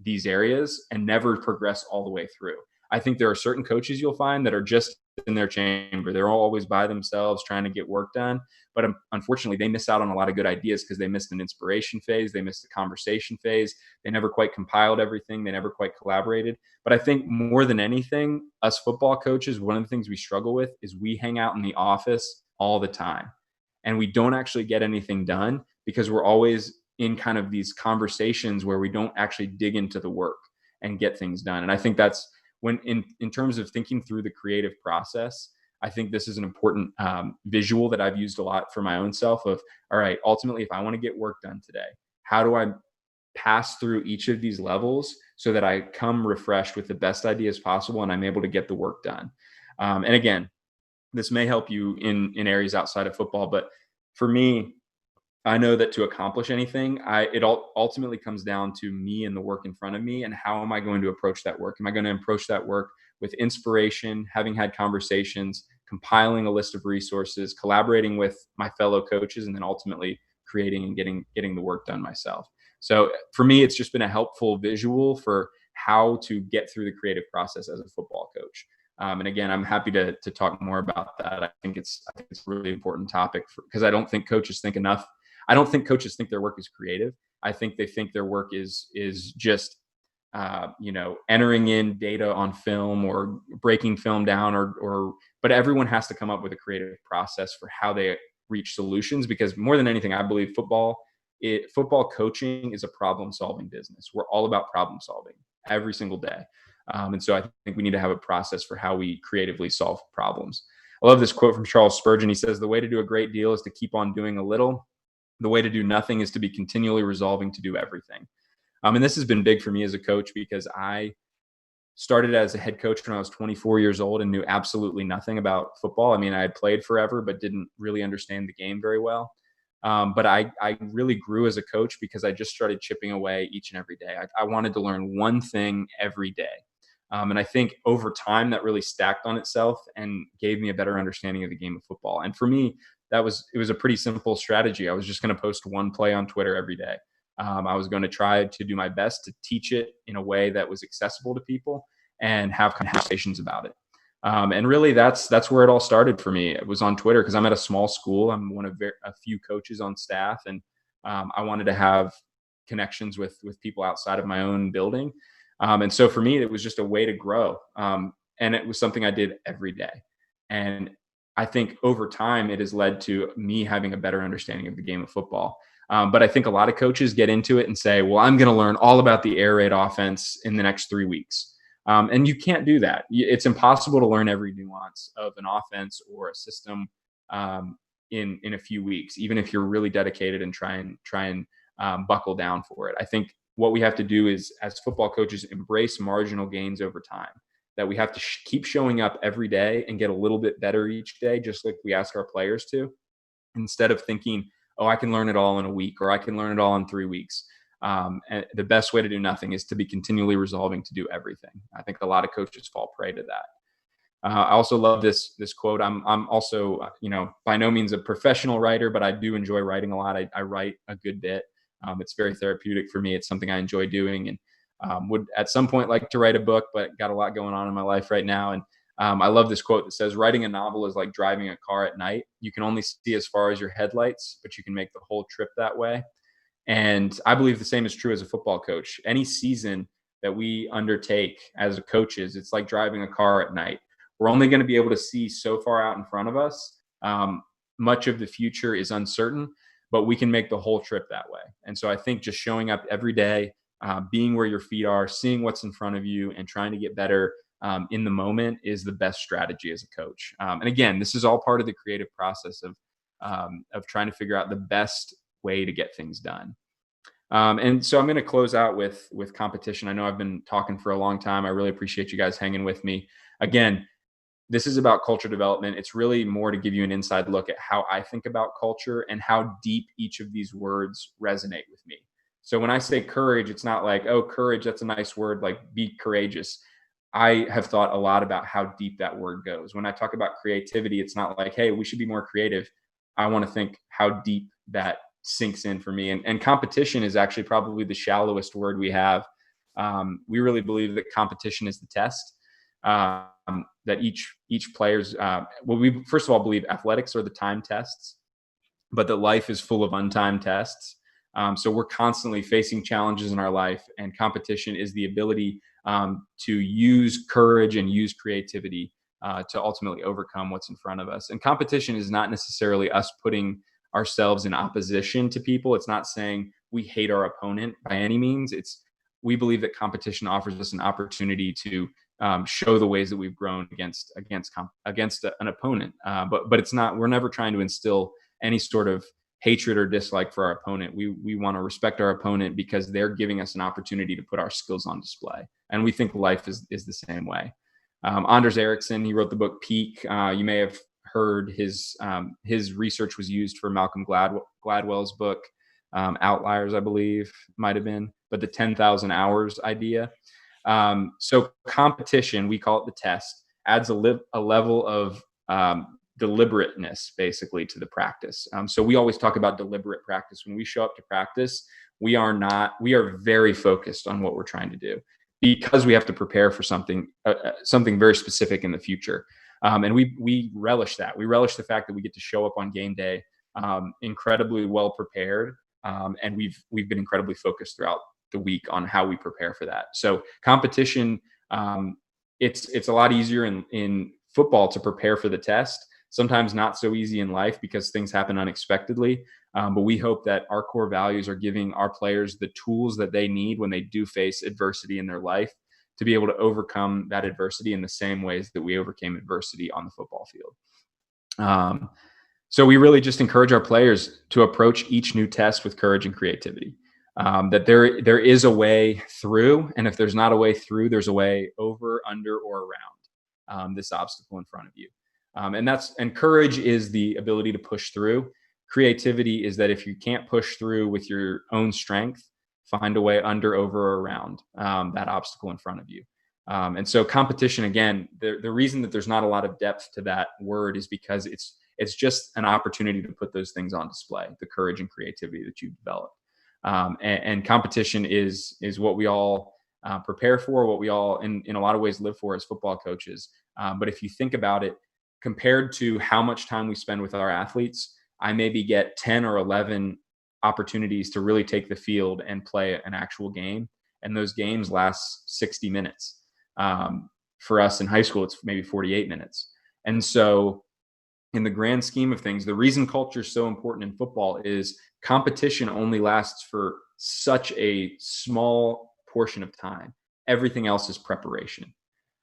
these areas and never progress all the way through. I think there are certain coaches you'll find that are just in their chamber. They're all always by themselves trying to get work done. But unfortunately, they miss out on a lot of good ideas because they missed an inspiration phase. They missed the conversation phase. They never quite compiled everything. They never quite collaborated. But I think more than anything, us football coaches, one of the things we struggle with is we hang out in the office all the time. And we don't actually get anything done because we're always in kind of these conversations where we don't actually dig into the work and get things done. And I think that's when in terms of thinking through the creative process, I think this is an important visual that I've used a lot for my own self of, all right, ultimately, if I want to get work done today, how do I pass through each of these levels so that I come refreshed with the best ideas possible and I'm able to get the work done? And again, this may help you in areas outside of football, but for me, I know that to accomplish anything, it ultimately comes down to me and the work in front of me, and how am I going to approach that work? Am I going to approach that work with inspiration, having had conversations, compiling a list of resources, collaborating with my fellow coaches, and then ultimately creating and getting the work done myself? So for me, it's just been a helpful visual for how to get through the creative process as a football coach. And again, I'm happy to talk more about that. I think it's a really important topic because I don't think coaches think enough. I don't think coaches think their work is creative. I think they think their work is just entering in data on film or breaking film down but everyone has to come up with a creative process for how they reach solutions, because more than anything, I believe football coaching is a problem solving business. We're all about problem solving every single day. And so I think we need to have a process for how we creatively solve problems. I love this quote from Charles Spurgeon. He says, "The way to do a great deal is to keep on doing a little. The way to do nothing is to be continually resolving to do everything." And this has been big for me as a coach because I started as a head coach when I was 24 years old and knew absolutely nothing about football. I mean, I had played forever, but didn't really understand the game very well. But I really grew as a coach because I just started chipping away each and every day. I wanted to learn one thing every day. And I think over time that really stacked on itself and gave me a better understanding of the game of football. And for me, it was a pretty simple strategy. I was just going to post one play on Twitter every day. I was going to try to do my best to teach it in a way that was accessible to people and have conversations about it. And really, that's where it all started for me. It was on Twitter because I'm at a small school. I'm one of a few coaches on staff, and I wanted to have connections with people outside of my own building. And so for me, it was just a way to grow. And it was something I did every day. And I think over time, it has led to me having a better understanding of the game of football. But I think a lot of coaches get into it and say, well, I'm going to learn all about the air raid offense in the next 3 weeks. And you can't do that. It's impossible to learn every nuance of an offense or a system in a few weeks, even if you're really dedicated and try and buckle down for it. I think what we have to do is, as football coaches, embrace marginal gains over time. That we have to keep showing up every day and get a little bit better each day, just like we ask our players to, instead of thinking, oh, I can learn it all in a week, or I can learn it all in 3 weeks. And the best way to do nothing is to be continually resolving to do everything. I think a lot of coaches fall prey to that. I also love this quote. I'm also, by no means a professional writer, but I do enjoy writing a lot. I write a good bit. It's very therapeutic for me. It's something I enjoy doing, and would at some point like to write a book, but got a lot going on in my life right now. And I love this quote that says, writing a novel is like driving a car at night. You can only see as far as your headlights, but you can make the whole trip that way. And I believe the same is true as a football coach. Any season that we undertake as coaches, it's like driving a car at night. We're only going to be able to see so far out in front of us. Much of the future is uncertain, but we can make the whole trip that way. And so I think just showing up every day, being where your feet are, seeing what's in front of you, and trying to get better in the moment is the best strategy as a coach. And again, this is all part of the creative process of trying to figure out the best way to get things done. And so I'm going to close out with competition. I know I've been talking for a long time. I really appreciate you guys hanging with me. Again, this is about culture development. It's really more to give you an inside look at how I think about culture and how deep each of these words resonate with me. So when I say courage, it's not like, oh, courage, that's a nice word, like be courageous. I have thought a lot about how deep that word goes. When I talk about creativity, it's not like, hey, we should be more creative. I want to think how deep that sinks in for me. And competition is actually probably the shallowest word we have. We really believe that competition is the test. That each player's we first of all believe athletics are the time tests, but that life is full of untimed tests. So we're constantly facing challenges in our life, and competition is the ability to use courage and use creativity to ultimately overcome what's in front of us. And competition is not necessarily us putting ourselves in opposition to people. It's not saying we hate our opponent by any means. We believe that competition offers us an opportunity to show the ways that we've grown against an opponent. But it's not. We're never trying to instill any sort of hatred or dislike for our opponent. We want to respect our opponent because they're giving us an opportunity to put our skills on display. And we think life is the same way. Anders Ericsson, he wrote the book Peak. You may have heard his research was used for Malcolm Gladwell's book Outliers, I believe, might have been, but the 10,000 hours idea. So competition, we call it the test, adds a level of deliberateness basically to the practice. So we always talk about deliberate practice. When we show up to practice, we are very focused on what we're trying to do because we have to prepare for something very specific in the future. And we relish that. We relish the fact that we get to show up on game day incredibly well prepared. And we've been incredibly focused throughout the week on how we prepare for that. So competition, it's a lot easier in football to prepare for the test. Sometimes not so easy in life because things happen unexpectedly. But we hope that our core values are giving our players the tools that they need when they do face adversity in their life to be able to overcome that adversity in the same ways that we overcame adversity on the football field. So we really just encourage our players to approach each new test with courage and creativity. That there is a way through, and if there's not a way through, there's a way over, under, or around this obstacle in front of you. And courage is the ability to push through. Creativity is that if you can't push through with your own strength, find a way under, over, or around that obstacle in front of you. And so competition, again, the reason that there's not a lot of depth to that word is because It's just an opportunity to put those things on display, the courage and creativity that you've developed. And competition is what we all prepare for, what we all in a lot of ways live for as football coaches. But if you think about it, compared to how much time we spend with our athletes, I maybe get 10 or 11 opportunities to really take the field and play an actual game. And those games last 60 minutes. For us in high school, it's maybe 48 minutes. And so in the grand scheme of things, the reason culture is so important in football is competition only lasts for such a small portion of time. Everything else is preparation.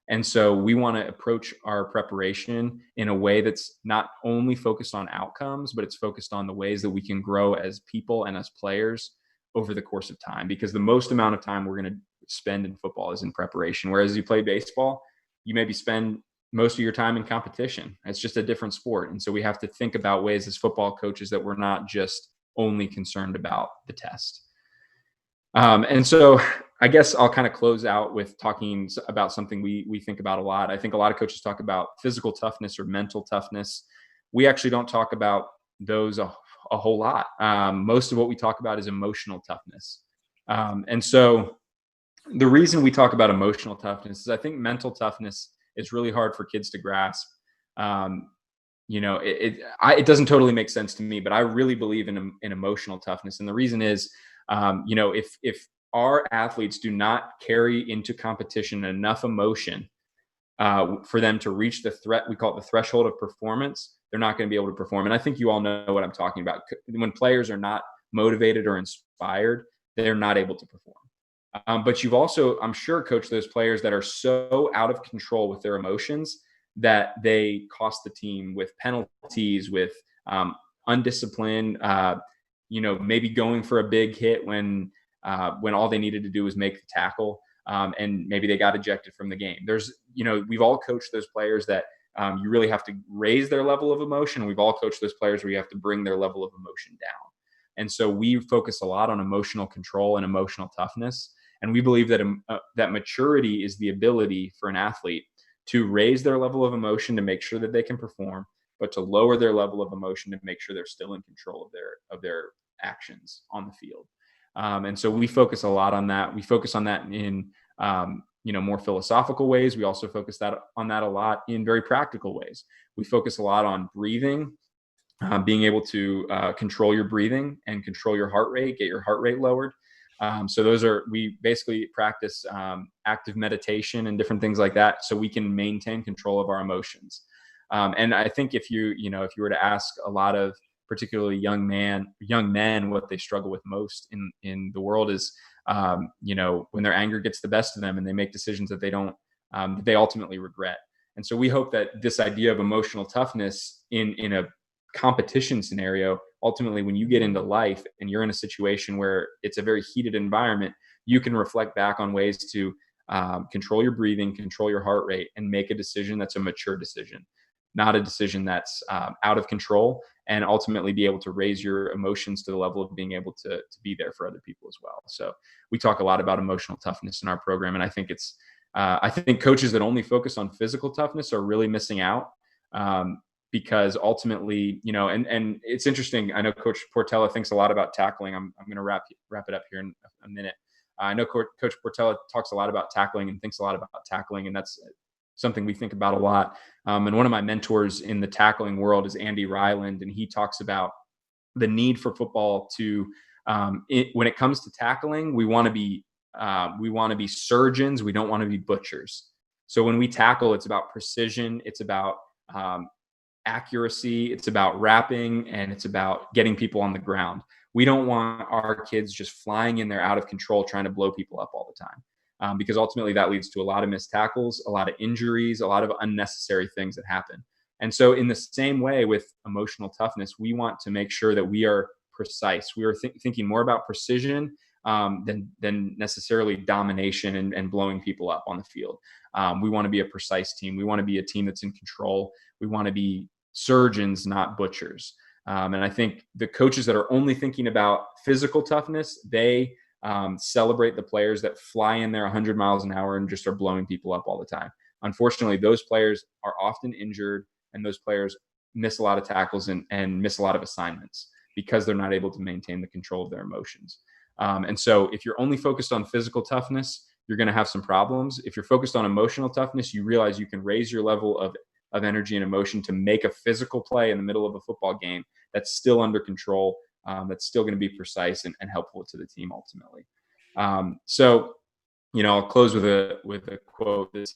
And so we want to approach our preparation in a way that's not only focused on outcomes, but it's focused on the ways that we can grow as people and as players over the course of time. Because the most amount of time we're going to spend in football is in preparation. Whereas you play baseball, you maybe spend most of your time in competition. It's just a different sport. And so we have to think about ways as football coaches that we're not just only concerned about the test. And so I guess I'll kind of close out with talking about something we think about a lot. I think a lot of coaches talk about physical toughness or mental toughness. We actually don't talk about those a whole lot. Most of what we talk about is emotional toughness. And so the reason we talk about emotional toughness is I think mental toughness is really hard for kids to grasp. It doesn't totally make sense to me, but I really believe in emotional toughness. And the reason is, if our athletes do not carry into competition enough emotion for them to reach we call it the threshold of performance, they're not going to be able to perform. And I think you all know what I'm talking about. When players are not motivated or inspired, they're not able to perform. But you've also, I'm sure, coached those players that are so out of control with their emotions that they cost the team with penalties, with undisciplined, maybe going for a big hit when all they needed to do was make the tackle, and maybe they got ejected from the game. We've all coached those players that you really have to raise their level of emotion. We've all coached those players where you have to bring their level of emotion down. And so we focus a lot on emotional control and emotional toughness. And we believe that that maturity is the ability for an athlete to raise their level of emotion to make sure that they can perform, but to lower their level of emotion to make sure they're still in control of their actions on the field. And so we focus a lot on that. We focus on that in more philosophical ways. We also focus on that a lot in very practical ways. We focus a lot on breathing, being able to control your breathing and control your heart rate, get your heart rate lowered. So we basically practice active meditation and different things like that, so we can maintain control of our emotions. And I think if you were to ask a lot of particularly young men what they struggle with most in the world is, when their anger gets the best of them and they make decisions that they ultimately regret. And so we hope that this idea of emotional toughness in a competition scenario, ultimately when you get into life and you're in a situation where it's a very heated environment, you can reflect back on ways to control your breathing, control your heart rate, and make a decision that's a mature decision, not a decision that's out of control, and ultimately be able to raise your emotions to the level of being able to be there for other people as well. So we talk a lot about emotional toughness in our program. And I think I think coaches that only focus on physical toughness are really missing out. Because ultimately, and it's interesting. I know Coach Portela thinks a lot about tackling. I'm going to wrap it up here in a minute. I know Coach Portela talks a lot about tackling and thinks a lot about tackling, and that's something we think about a lot. And one of my mentors in the tackling world is Andy Ryland, and he talks about the need for football to, when it comes to tackling, we want to be surgeons. We don't want to be butchers. So when we tackle, it's about precision. It's about accuracy, it's about wrapping, and it's about getting people on the ground. We don't want our kids just flying in there out of control, trying to blow people up all the time, because ultimately that leads to a lot of missed tackles, a lot of injuries, a lot of unnecessary things that happen. And so in the same way with emotional toughness, we want to make sure that we are precise. We are thinking more about precision than necessarily domination and blowing people up on the field. We want to be a precise team. We want to be a team that's in control. We want to be surgeons, not butchers. And I think the coaches that are only thinking about physical toughness, they celebrate the players that fly in there 100 miles an hour and just are blowing people up all the time. Unfortunately, those players are often injured, and those players miss a lot of tackles and miss a lot of assignments because they're not able to maintain the control of their emotions. And so if you're only focused on physical toughness, you're going to have some problems. If you're focused on emotional toughness, you realize you can raise your level of energy and emotion to make a physical play in the middle of a football game that's still under control, that's still going to be precise and helpful to the team ultimately. So, I'll close with a quote. This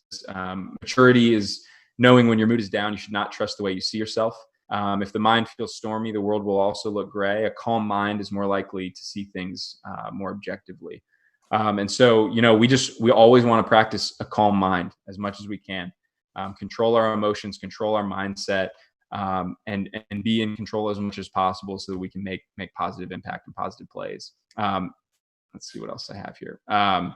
maturity is knowing when your mood is down, you should not trust the way you see yourself. If the mind feels stormy, the world will also look gray. A calm mind is more likely to see things more objectively. And so, we always want to practice a calm mind as much as we can. Control our emotions, control our mindset, and be in control as much as possible so that we can make positive impact and positive plays. Let's see what else I have here. I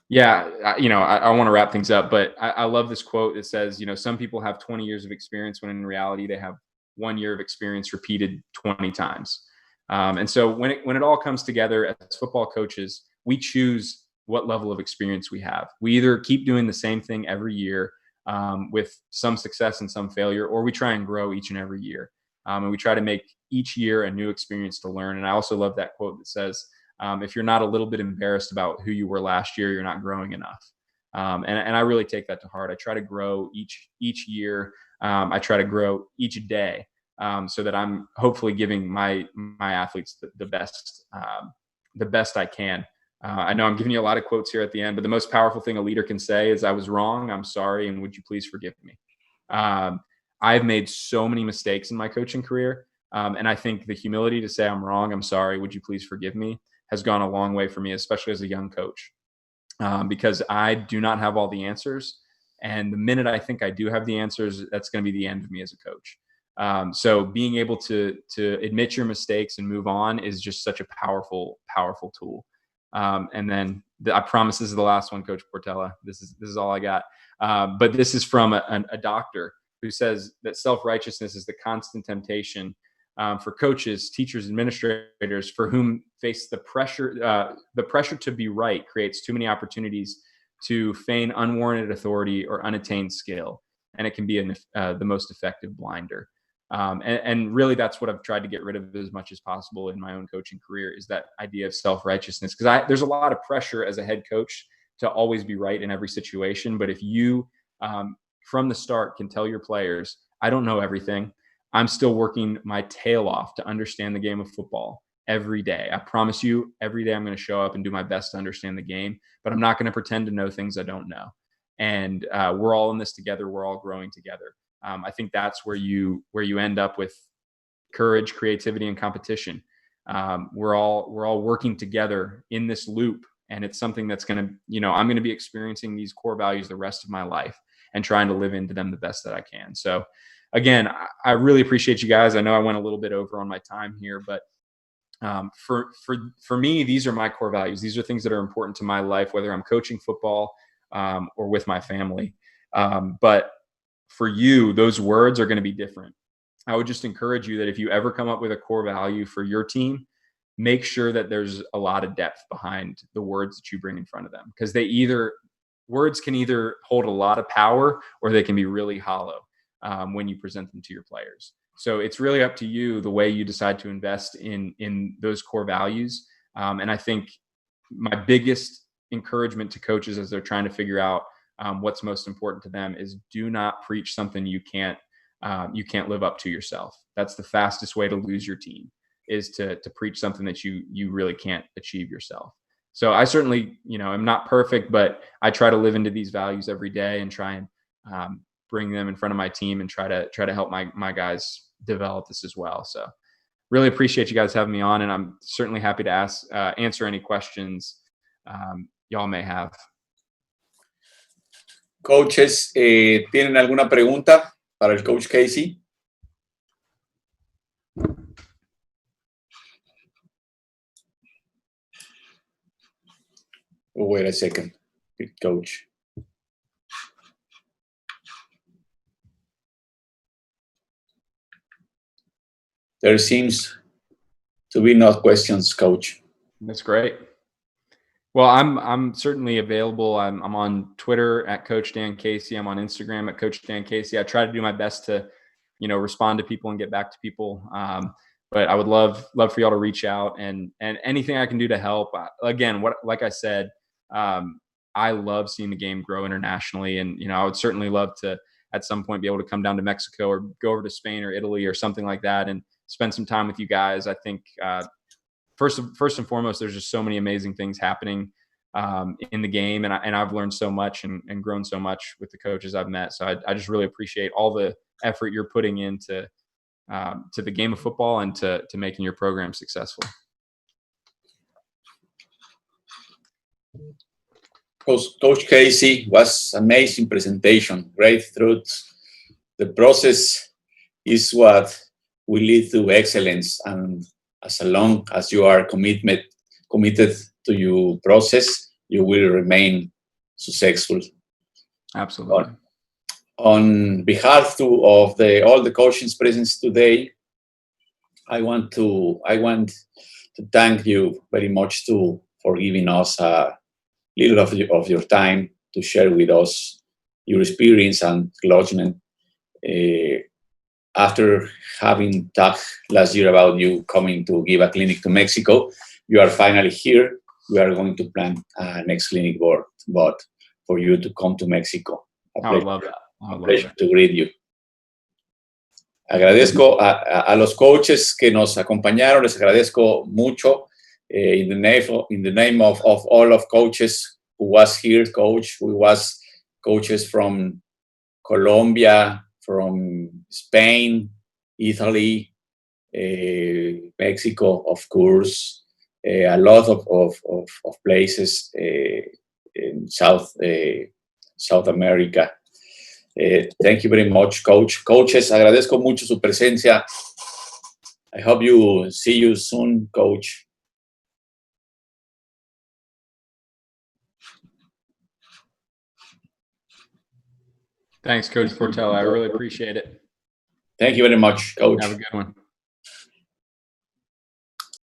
want to wrap things up, but I love this quote that says, some people have 20 years of experience when in reality they have 1 year of experience repeated 20 times. And so when it all comes together as football coaches, we choose what level of experience we have. We either keep doing the same thing every year with some success and some failure, or we try and grow each and every year. And we try to make each year a new experience to learn. And I also love that quote that says, if you're not a little bit embarrassed about who you were last year, you're not growing enough. And I really take that to heart. I try to grow each year. I try to grow each day so that I'm hopefully giving my athletes the best I can. I know I'm giving you a lot of quotes here at the end, but the most powerful thing a leader can say is, "I was wrong. I'm sorry. And would you please forgive me?" I've made so many mistakes in my coaching career. And I think the humility to say, "I'm wrong. I'm sorry. Would you please forgive me?" has gone a long way for me, especially as a young coach, because I do not have all the answers. And the minute I think I do have the answers, that's going to be the end of me as a coach. So being able to admit your mistakes and move on is just such a powerful, powerful tool. And then I promise this is the last one, Coach Portela. This is all I got. But this is from a doctor who says that self-righteousness is the constant temptation for coaches, teachers, administrators, for whom face the pressure to be right creates too many opportunities to feign unwarranted authority or unattained skill. And it can be the most effective blinder. And really, that's what I've tried to get rid of as much as possible in my own coaching career, is that idea of self-righteousness. Because there's a lot of pressure as a head coach to always be right in every situation. But if you, from the start, can tell your players, "I don't know everything. I'm still working my tail off to understand the game of football every day. I promise you, every day I'm going to show up and do my best to understand the game, but I'm not going to pretend to know things I don't know. And we're all in this together. We're all growing together." I think that's where you end up with courage, creativity, and competition. We're all working together in this loop, and it's something that's going to, I'm going to be experiencing these core values the rest of my life and trying to live into them the best that I can. So, again, I really appreciate you guys. I know I went a little bit over on my time here, but for me, these are my core values. These are things that are important to my life, whether I'm coaching football or with my family. But for you, those words are going to be different. I would just encourage you that if you ever come up with a core value for your team, make sure that there's a lot of depth behind the words that you bring in front of them, because words can either hold a lot of power or they can be really hollow when you present them to your players. So it's really up to you the way you decide to invest in those core values. And I think my biggest encouragement to coaches as they're trying to figure out what's most important to them is, do not preach something you can't live up to yourself. That's the fastest way to lose your team, is to preach something that you really can't achieve yourself. So I certainly, I'm not perfect, but I try to live into these values every day and try and bring them in front of my team and try to help my guys develop this as well. So really appreciate you guys having me on, and I'm certainly happy to answer any questions y'all may have. Coaches, ¿tienen alguna pregunta para el coach Casey? Oh, wait a second, coach. There seems to be no questions, coach. That's great. Well, I'm certainly available. I'm on Twitter at Coach Dan Casey. I'm on Instagram at Coach Dan Casey. I try to do my best to, respond to people and get back to people. But I would love for y'all to reach out, and anything I can do to help. Again, like I said, I love seeing the game grow internationally, and I would certainly love to at some point be able to come down to Mexico or go over to Spain or Italy or something like that and spend some time with you guys. I think first and foremost, there's just so many amazing things happening in the game, and I've learned so much and grown so much with the coaches I've met. So I just really appreciate all the effort you're putting into to the game of football and to making your program successful. Coach Casey, was amazing presentation, great truths. The process is what will lead to excellence, and as long as you are committed to your process, you will remain successful. Absolutely. On behalf of all the coaches present today, I want to thank you very much for giving us a little of your time to share with us your experience and acknowledgement. After having talked last year about you coming to give a clinic to Mexico, you are finally here. We are going to plan a next clinic board, but for you to come to Mexico. I would love that. A pleasure to greet you. Agradezco a los coaches que nos acompañaron. Les agradezco mucho. In the name of all of coaches who was here, who was coaches from Colombia, from Spain, Italy, Mexico, of course, a lot of places in South America. Thank you very much, coaches. Agradezco mucho su presencia. I hope you see you soon, coach. Thanks, Coach Portela. I really appreciate it. Thank you very much, coach. Have a good one.